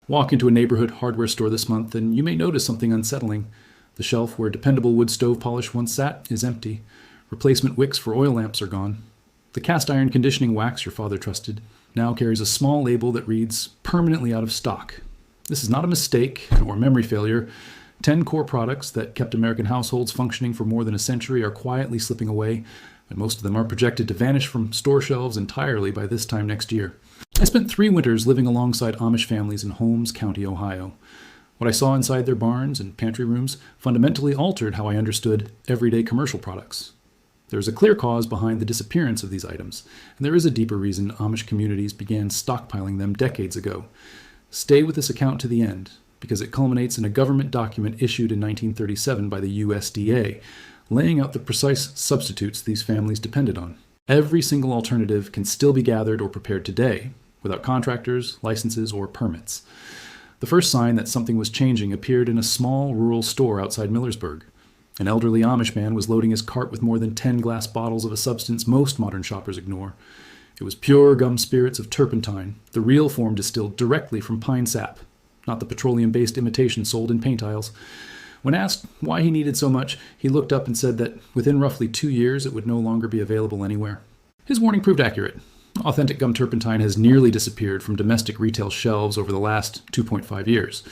Walk into a neighborhood hardware store this month and you may notice something unsettling. The shelf where dependable wood stove polish once sat is empty. Replacement wicks for oil lamps are gone. The cast iron conditioning wax your father trusted now carries a small label that reads, "Permanently out of stock." This is not a mistake or memory failure. 10 core products that kept American households functioning for more than a century are quietly slipping away, and most of them are projected to vanish from store shelves entirely by this time next year. I spent 3 winters living alongside Amish families in Holmes County, Ohio. What I saw inside their barns and pantry rooms fundamentally altered how I understood everyday commercial products. There is a clear cause behind the disappearance of these items, and there is a deeper reason Amish communities began stockpiling them decades ago. Stay with this account to the end, because it culminates in a government document issued in 1937 by the USDA, laying out the precise substitutes these families depended on. Every single alternative can still be gathered or prepared today, without contractors, licenses, or permits. The first sign that something was changing appeared in a small rural store outside Millersburg. An elderly Amish man was loading his cart with more than 10 glass bottles of a substance most modern shoppers ignore. It was pure gum spirits of turpentine, the real form distilled directly from pine sap, not the petroleum-based imitation sold in paint aisles. When asked why he needed so much, he looked up and said that within roughly 2 years it would no longer be available anywhere. His warning proved accurate. Authentic gum turpentine has nearly disappeared from domestic retail shelves over the last 2.5 years.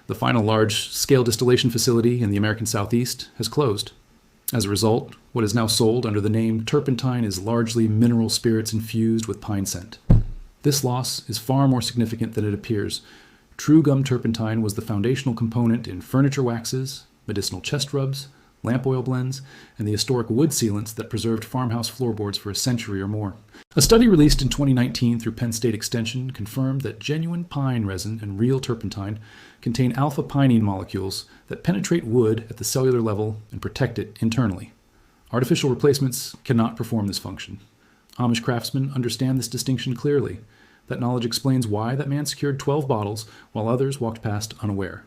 The final large-scale distillation facility in the American Southeast has closed. As a result, what is now sold under the name turpentine is largely mineral spirits infused with pine scent. This loss is far more significant than it appears. True gum turpentine was the foundational component in furniture waxes, medicinal chest rubs, lamp oil blends, and the historic wood sealants that preserved farmhouse floorboards for a century or more. A study released in 2019 through Penn State Extension confirmed that genuine pine resin and real turpentine contain alpha-pinene molecules that penetrate wood at the cellular level and protect it internally. Artificial replacements cannot perform this function. Amish craftsmen understand this distinction clearly. That knowledge explains why that man secured 12 bottles while others walked past unaware.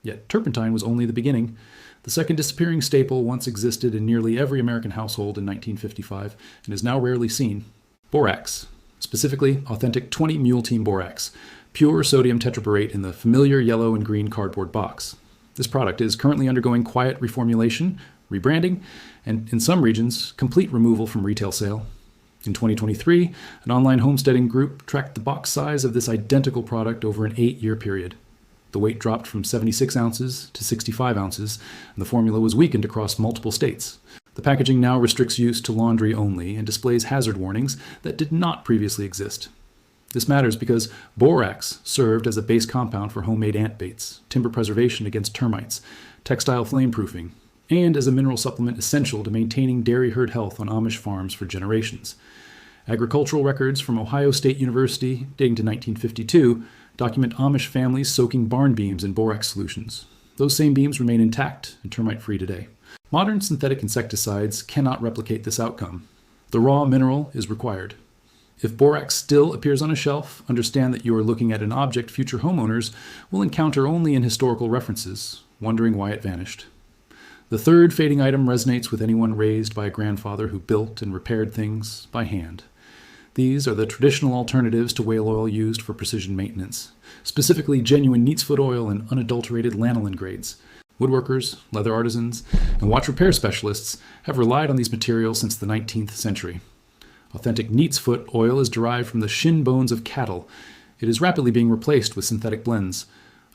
Yet turpentine was only the beginning. The second disappearing staple once existed in nearly every American household in 1955 and is now rarely seen. Borax, specifically authentic 20 Mule Team borax, pure sodium tetraborate in the familiar yellow and green cardboard box. This product is currently undergoing quiet reformulation, rebranding, and in some regions, complete removal from retail sale. In 2023, an online homesteading group tracked the box size of this identical product over an 8-year period. The weight dropped from 76 ounces to 65 ounces, and the formula was weakened across multiple states. The packaging now restricts use to laundry only and displays hazard warnings that did not previously exist. This matters because borax served as a base compound for homemade ant baits, timber preservation against termites, textile flameproofing, and as a mineral supplement essential to maintaining dairy herd health on Amish farms for generations. Agricultural records from Ohio State University, dating to 1952, document Amish families soaking barn beams in borax solutions. Those same beams remain intact and termite-free today. Modern synthetic insecticides cannot replicate this outcome. The raw mineral is required. If borax still appears on a shelf, understand that you are looking at an object future homeowners will encounter only in historical references, wondering why it vanished. The third fading item resonates with anyone raised by a grandfather who built and repaired things by hand. These are the traditional alternatives to whale oil used for precision maintenance, specifically genuine neatsfoot oil and unadulterated lanolin grades. Woodworkers, leather artisans, and watch repair specialists have relied on these materials since the 19th century. Authentic neatsfoot oil is derived from the shin bones of cattle. It is rapidly being replaced with synthetic blends.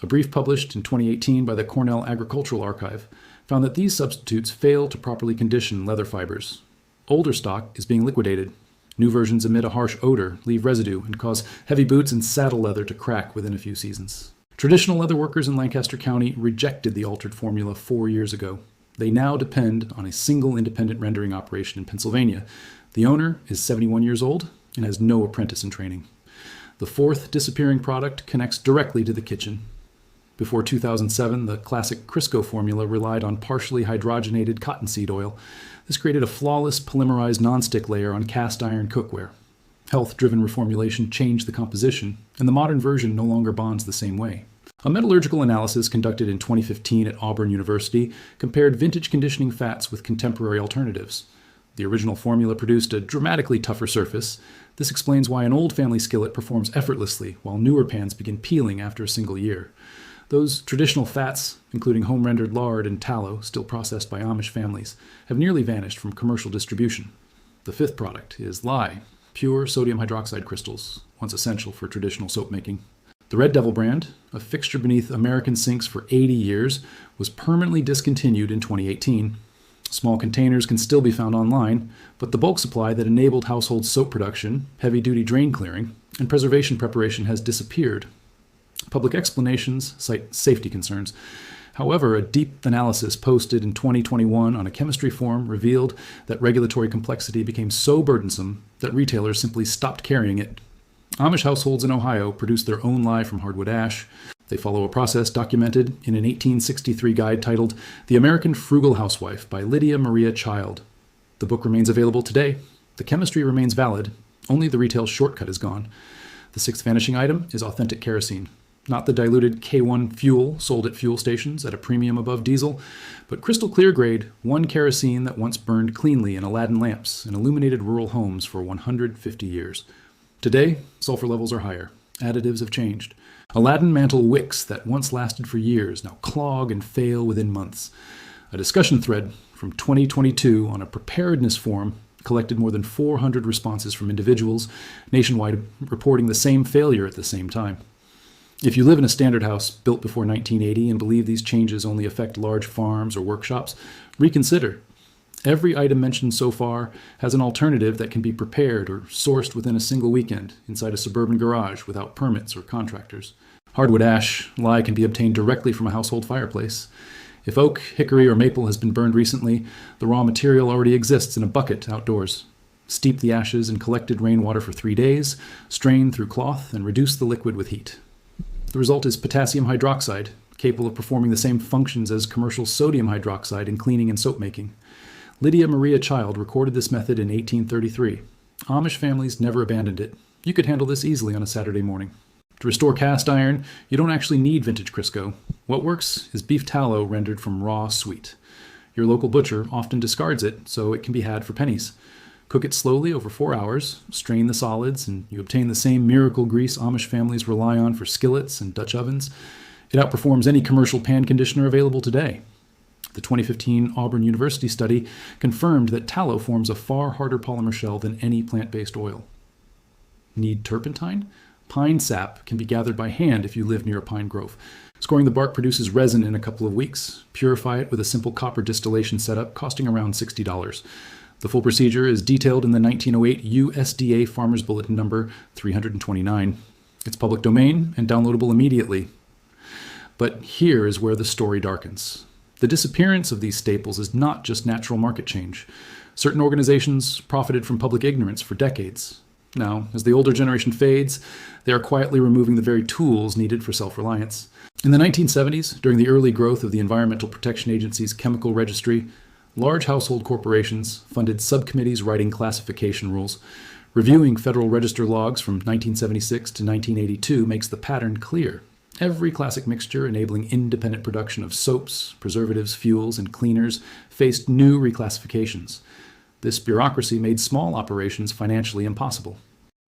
A brief published in 2018 by the Cornell Agricultural Archive found that these substitutes fail to properly condition leather fibers. Older stock is being liquidated. New versions emit a harsh odor, leave residue, and cause heavy boots and saddle leather to crack within a few seasons. Traditional leather workers in Lancaster County rejected the altered formula 4 years ago. They now depend on a single independent rendering operation in Pennsylvania. The owner is 71 years old and has no apprentice in training. The fourth disappearing product connects directly to the kitchen. Before 2007, the classic Crisco formula relied on partially hydrogenated cottonseed oil. This created a flawless polymerized nonstick layer on cast iron cookware. Health-driven reformulation changed the composition, and the modern version no longer bonds the same way. A metallurgical analysis conducted in 2015 at Auburn University compared vintage conditioning fats with contemporary alternatives. The original formula produced a dramatically tougher surface. This explains why an old family skillet performs effortlessly, while newer pans begin peeling after a single year. Those traditional fats, including home-rendered lard and tallow, still processed by Amish families, have nearly vanished from commercial distribution. The fifth product is lye, pure sodium hydroxide crystals, once essential for traditional soap making. The Red Devil brand, a fixture beneath American sinks for 80 years, was permanently discontinued in 2018. Small containers can still be found online, but the bulk supply that enabled household soap production, heavy-duty drain clearing, and preservation preparation has disappeared. Public explanations cite safety concerns. However, a deep analysis posted in 2021 on a chemistry forum revealed that regulatory complexity became so burdensome that retailers simply stopped carrying it. Amish households in Ohio produce their own lye from hardwood ash. They follow a process documented in an 1863 guide titled The American Frugal Housewife by Lydia Maria Child. The book remains available today. The chemistry remains valid. Only the retail shortcut is gone. The sixth vanishing item is authentic kerosene. Not the diluted K1 fuel sold at fuel stations at a premium above diesel, but crystal clear grade 1 kerosene that once burned cleanly in Aladdin lamps and illuminated rural homes for 150 years. Today, sulfur levels are higher. Additives have changed. Aladdin mantle wicks that once lasted for years now clog and fail within months. A discussion thread from 2022 on a preparedness forum collected more than 400 responses from individuals nationwide reporting the same failure at the same time. If you live in a standard house built before 1980 and believe these changes only affect large farms or workshops, reconsider. Every item mentioned so far has an alternative that can be prepared or sourced within a single weekend inside a suburban garage without permits or contractors. Hardwood ash lye can be obtained directly from a household fireplace. If oak, hickory, or maple has been burned recently, the raw material already exists in a bucket outdoors. Steep the ashes in collected rainwater for 3 days, strain through cloth, and reduce the liquid with heat. The result is potassium hydroxide, capable of performing the same functions as commercial sodium hydroxide in cleaning and soap making. Lydia Maria Child recorded this method in 1833. Amish families never abandoned it. You could handle this easily on a Saturday morning. To restore cast iron, you don't actually need vintage Crisco. What works is beef tallow rendered from raw sweet. Your local butcher often discards it, so it can be had for pennies. Cook it slowly over 4 hours, strain the solids, and you obtain the same miracle grease Amish families rely on for skillets and Dutch ovens. It outperforms any commercial pan conditioner available today. The 2015 Auburn University study confirmed that tallow forms a far harder polymer shell than any plant-based oil. Need turpentine? Pine sap can be gathered by hand if you live near a pine grove. Scoring the bark produces resin in a couple of weeks. Purify it with a simple copper distillation setup costing around $60. The full procedure is detailed in the 1908 USDA Farmers Bulletin number 329. It's public domain and downloadable immediately. But here is where the story darkens. The disappearance of these staples is not just natural market change. Certain organizations profited from public ignorance for decades. Now, as the older generation fades, they are quietly removing the very tools needed for self-reliance. In the 1970s, during the early growth of the Environmental Protection Agency's chemical registry, large household corporations funded subcommittees writing classification rules. Reviewing Federal Register logs from 1976 to 1982 makes the pattern clear. Every classic mixture enabling independent production of soaps, preservatives, fuels, and cleaners faced new reclassifications. This bureaucracy made small operations financially impossible.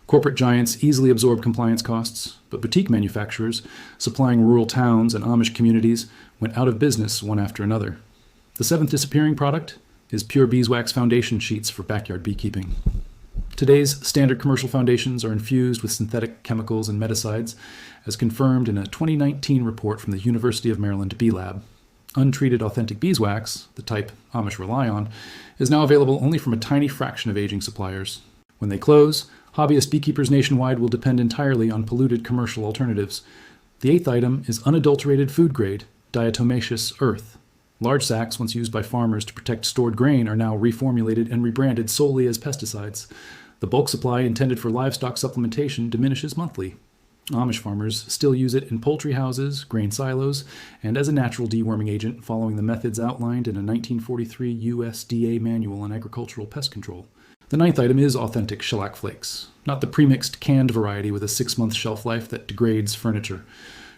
Corporate giants easily absorbed compliance costs, but boutique manufacturers, supplying rural towns and Amish communities, went out of business one after another. The seventh disappearing product is pure beeswax foundation sheets for backyard beekeeping. Today's standard commercial foundations are infused with synthetic chemicals and meticides, as confirmed in a 2019 report from the University of Maryland Bee Lab. Untreated authentic beeswax, the type Amish rely on, is now available only from a tiny fraction of aging suppliers. When they close, hobbyist beekeepers nationwide will depend entirely on polluted commercial alternatives. The eighth item is unadulterated food-grade, diatomaceous earth. Large sacks, once used by farmers to protect stored grain, are now reformulated and rebranded solely as pesticides. The bulk supply intended for livestock supplementation diminishes monthly. Amish farmers still use it in poultry houses, grain silos, and as a natural deworming agent following the methods outlined in a 1943 USDA Manual on Agricultural Pest Control. The ninth item is authentic shellac flakes, not the premixed canned variety with a 6-month shelf life that degrades furniture.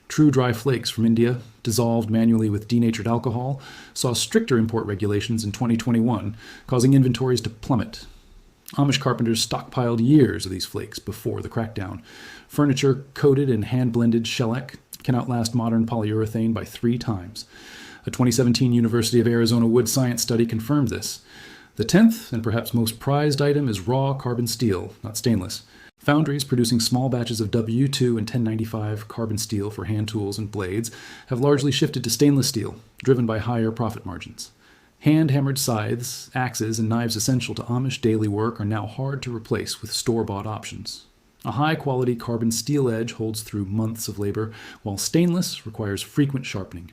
True dry flakes from India, dissolved manually with denatured alcohol, saw stricter import regulations in 2021, causing inventories to plummet. Amish carpenters stockpiled years of these flakes before the crackdown. Furniture coated in hand-blended shellac can outlast modern polyurethane by 3 times. A 2017 University of Arizona wood science study confirmed this. The 10th and perhaps most prized item is raw carbon steel, not stainless. Foundries producing small batches of W2 and 1095 carbon steel for hand tools and blades have largely shifted to stainless steel, driven by higher profit margins. Hand-hammered scythes, axes, and knives essential to Amish daily work are now hard to replace with store-bought options. A high-quality carbon steel edge holds through months of labor, while stainless requires frequent sharpening.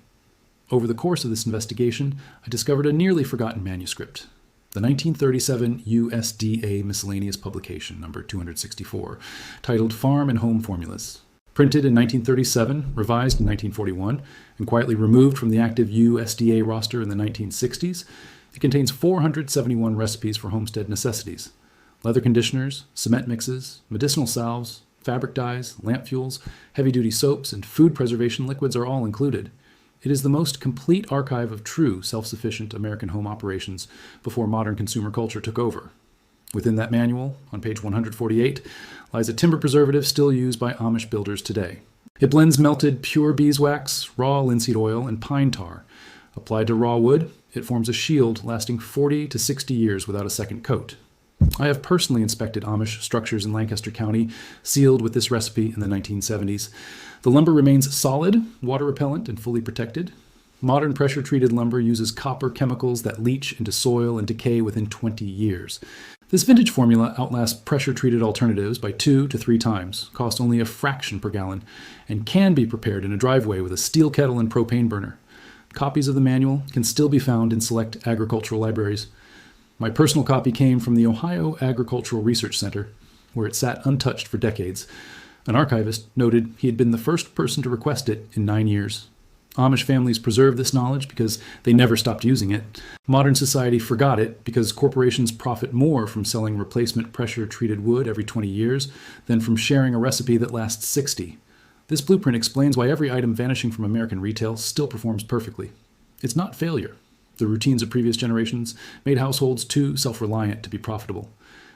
Over the course of this investigation, I discovered a nearly forgotten manuscript, the 1937 USDA Miscellaneous Publication, number 264, titled Farm and Home Formulas. Printed in 1937, revised in 1941, and quietly removed from the active USDA roster in the 1960s, it contains 471 recipes for homestead necessities. Leather conditioners, cement mixes, medicinal salves, fabric dyes, lamp fuels, heavy-duty soaps, and food preservation liquids are all included. It is the most complete archive of true self-sufficient American home operations before modern consumer culture took over. Within that manual, on page 148, lies a timber preservative still used by Amish builders today. It blends melted pure beeswax, raw linseed oil, and pine tar. Applied to raw wood, it forms a shield lasting 40 to 60 years without a second coat. I have personally inspected Amish structures in Lancaster County, sealed with this recipe in the 1970s. The lumber remains solid, water-repellent, and fully protected. Modern pressure-treated lumber uses copper chemicals that leach into soil and decay within 20 years. This vintage formula outlasts pressure-treated alternatives by 2 to 3 times, cost only a fraction per gallon, and can be prepared in a driveway with a steel kettle and propane burner. Copies of the manual can still be found in select agricultural libraries. My personal copy came from the Ohio Agricultural Research Center, where it sat untouched for decades. An archivist noted he had been the first person to request it in 9 years. Amish families preserved this knowledge because they never stopped using it. Modern society forgot it because corporations profit more from selling replacement pressure-treated wood every 20 years than from sharing a recipe that lasts 60. This blueprint explains why every item vanishing from American retail still performs perfectly. It's not failure. The routines of previous generations made households too self-reliant to be profitable.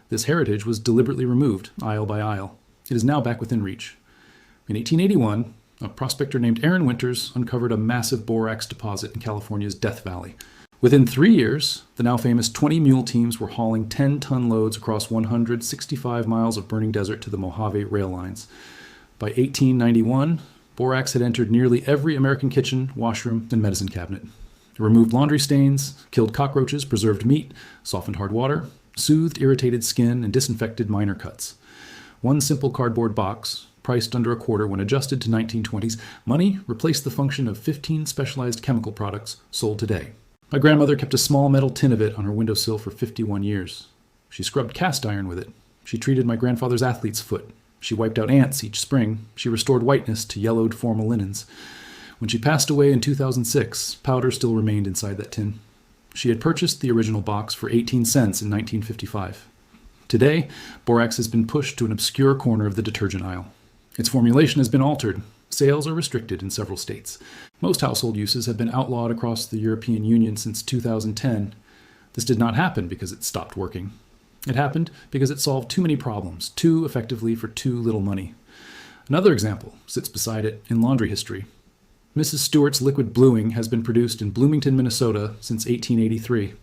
This heritage was deliberately removed, aisle by aisle. It is now back within reach. In 1881, a prospector named Aaron Winters uncovered a massive borax deposit in California's Death Valley. Within 3 years, the now famous 20 mule teams were hauling 10-ton loads across 165 miles of burning desert to the Mojave rail lines. By 1891, borax had entered nearly every American kitchen, washroom, and medicine cabinet. It removed laundry stains, killed cockroaches, preserved meat, softened hard water, soothed irritated skin, and disinfected minor cuts. One simple cardboard box, priced under $0.25 when adjusted to 1920s, money replaced the function of 15 specialized chemical products sold today. My grandmother kept a small metal tin of it on her windowsill for 51 years. She scrubbed cast iron with it. She treated my grandfather's athlete's foot. She wiped out ants each spring. She restored whiteness to yellowed formal linens. When she passed away in 2006, powder still remained inside that tin. She had purchased the original box for 18 cents in 1955. Today, borax has been pushed to an obscure corner of the detergent aisle. Its formulation has been altered. Sales are restricted in several states. Most household uses have been outlawed across the European Union since 2010. This did not happen because it stopped working. It happened because it solved too many problems, too effectively for too little money. Another example sits beside it in laundry history. Mrs. Stewart's liquid bluing has been produced in Bloomington, Minnesota since 1883.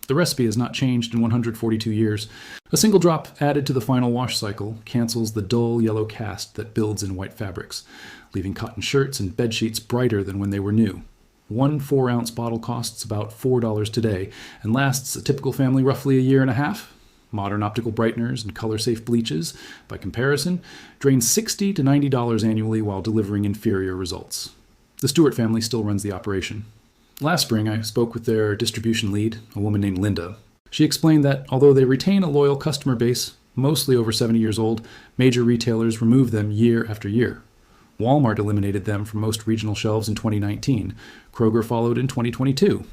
The recipe has not changed in 142 years. A single drop added to the final wash cycle cancels the dull yellow cast that builds in white fabrics, leaving cotton shirts and bed sheets brighter than when they were new. One 4-ounce bottle costs about $4 today and lasts a typical family roughly a year and a half. Modern optical brighteners and color-safe bleaches, by comparison, drain $60 to $90 annually while delivering inferior results. The Stewart family still runs the operation. Last spring, I spoke with their distribution lead, a woman named Linda. She explained that although they retain a loyal customer base, mostly over 70 years old, major retailers remove them year after year. Walmart eliminated them from most regional shelves in 2019. Kroger followed in 2022.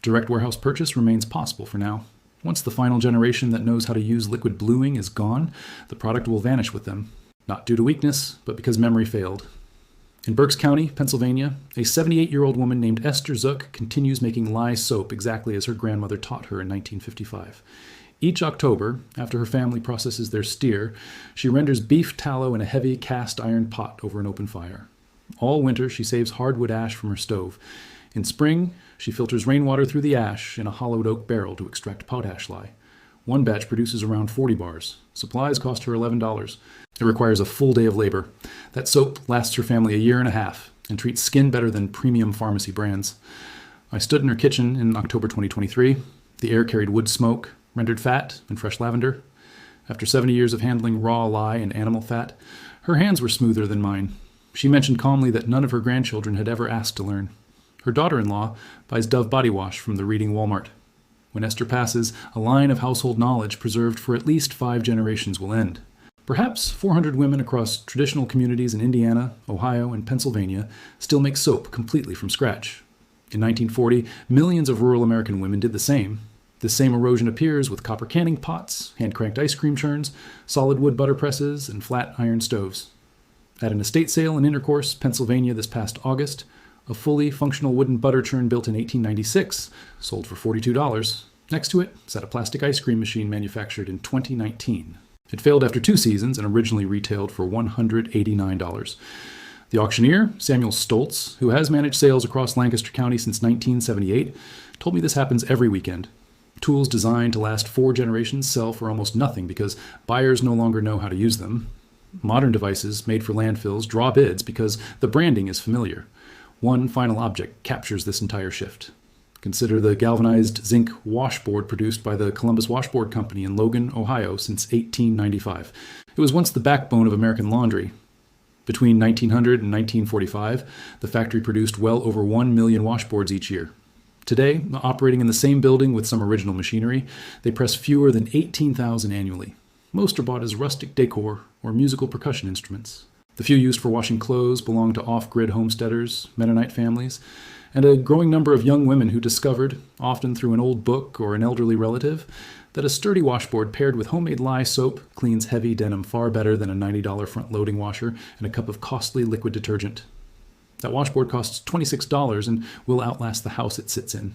Direct warehouse purchase remains possible for now. Once the final generation that knows how to use liquid bluing is gone, the product will vanish with them. Not due to weakness, but because memory failed. In Berks County, Pennsylvania, a 78-year-old woman named Esther Zook continues making lye soap exactly as her grandmother taught her in 1955. Each October, after her family processes their steer, she renders beef tallow in a heavy cast iron pot over an open fire. All winter, she saves hardwood ash from her stove. In spring, she filters rainwater through the ash in a hollowed oak barrel to extract potash lye. One batch produces around 40 bars. Supplies cost her $11. It requires a full day of labor. That soap lasts her family a year and a half and treats skin better than premium pharmacy brands. I stood in her kitchen in October 2023. The air carried wood smoke, rendered fat, and fresh lavender. After 70 years of handling raw lye and animal fat, her hands were smoother than mine. She mentioned calmly that none of her grandchildren had ever asked to learn. Her daughter-in-law buys Dove body wash from the Reading Walmart. When Esther passes, a line of household knowledge preserved for at least 5 generations will end. Perhaps 400 women across traditional communities in Indiana, Ohio, and Pennsylvania still make soap completely from scratch. In 1940, millions of rural American women did the same. This same erosion appears with copper canning pots, hand-cranked ice cream churns, solid wood butter presses, and flat iron stoves. At an estate sale in Intercourse, Pennsylvania this past August, a fully functional wooden butter churn built in 1896 sold for $42. Next to it sat a plastic ice cream machine manufactured in 2019. It failed after 2 seasons and originally retailed for $189. The auctioneer, Samuel Stoltz, who has managed sales across Lancaster County since 1978, told me this happens every weekend. Tools designed to last 4 generations sell for almost nothing because buyers no longer know how to use them. Modern devices made for landfills draw bids because the branding is familiar. One final object captures this entire shift. Consider the galvanized zinc washboard produced by the Columbus Washboard Company in Logan, Ohio since 1895. It was once the backbone of American laundry. Between 1900 and 1945, the factory produced well over 1 million washboards each year. Today, operating in the same building with some original machinery, they press fewer than 18,000 annually. Most are bought as rustic decor or musical percussion instruments. The few used for washing clothes belong to off-grid homesteaders, Mennonite families, and a growing number of young women who discovered, often through an old book or an elderly relative, that a sturdy washboard paired with homemade lye soap cleans heavy denim far better than a $90 front-loading washer and a cup of costly liquid detergent. That washboard costs $26 and will outlast the house it sits in.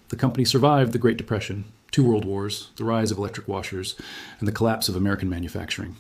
The company survived the Great Depression, 2 world wars, the rise of electric washers, and the collapse of American manufacturing.